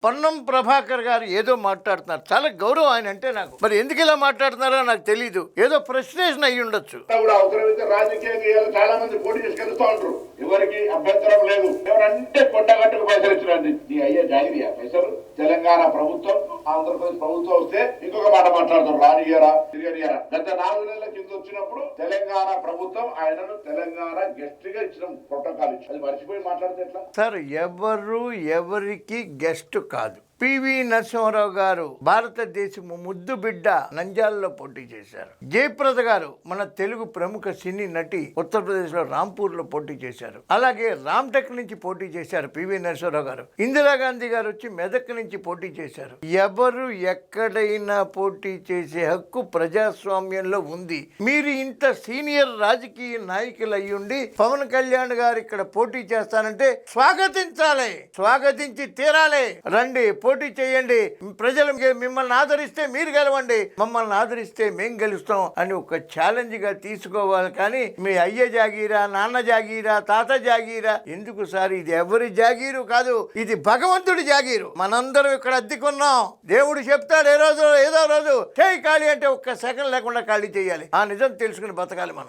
పొన్నం ప్రభాకర్ గారు ఏదో మాట్లాడుతున్నారు. చాలా గౌరవం ఆయన అంటే నాకు. మరి ఎందుకు ఇలా మాట్లాడుతున్నారో నాకు తెలియదు. ఏదో ఫ్రస్ట్రేషన్ అయ్యి ఉండొచ్చు. కూడా అవసరమైతే రాజకీయంగా చాలా మంది పోటీ చేసి గెలుస్తూ ఉంటారు. ఎవరికి అభ్యంతరం లేదు. ఎవరంటే కొండగట్టుకు పైసలు ఇచ్చినండి నీ అయ్యే జాగిరియా పైసలు. తెలంగాణ ప్రభుత్వం ఆంధ్రప్రదేశ్ ప్రభుత్వం వస్తే ఇంకొక మాట మాట్లాడతారు. రానియరా తిరగనియరా. గత 4 నెలల కింద వచ్చినప్పుడు తెలంగాణ ప్రభుత్వం ఆయనను తెలంగాణ గెస్ట్ గా ఇచ్చిన ప్రోటోకాల్ ఇచ్చి అది మర్చిపోయి మాట్లాడితే ఎట్లా సార్? ఎవరికి గెస్ట్ కాదు. పివి నరసింహారావు గారు భారతదేశం ముద్దు బిడ్డ నంద్యాలలో పోటీ చేశారు. జయప్రద గారు మన తెలుగు ప్రముఖ సినీ నటి ఉత్తరప్రదేశ్ లో రాంపూర్ లో పోటీ చేశారు. అలాగే రామ్టెక్ నుంచి పోటీ చేశారు పివి నరసింహారావు గారు. ఇందిరాగాంధీ గారు వచ్చి మెదక్ నుంచి పోటీ చేశారు. ఎవరు ఎక్కడైనా పోటీ చేసే హక్కు ప్రజాస్వామ్యంలో ఉంది. మీరు ఇంత సీనియర్ రాజకీయ నాయకులు అయ్యుండి పవన్ కళ్యాణ్ గారు ఇక్కడ పోటీ చేస్తానంటే స్వాగతించాలి, స్వాగతించి తీరాలి. రండి, పోటీ చేయండి. ప్రజలు మిమ్మల్ని ఆదరిస్తే మీరు గెలవండి, మమ్మల్ని ఆదరిస్తే మేము గెలుస్తాం అని ఒక ఛాలెంజ్ గా తీసుకోవాలి. కానీ మీ అయ్య జాగీరా, నాన్న జాగీరా, తాత జాగీరా ఎందుకు సార్? ఇది ఎవరి జాగీరు కాదు, ఇది భగవంతుడి జాగీరు. మనందరం ఇక్కడ అద్దెకున్నాం. దేవుడు చెప్తాడు ఏదో రోజు చేయి ఖాళీ అంటే ఒక్క సెకండ్ లేకుండా ఖాళీ చేయాలి. ఆ నిజం తెలుసుకుని బతకాలి మనం.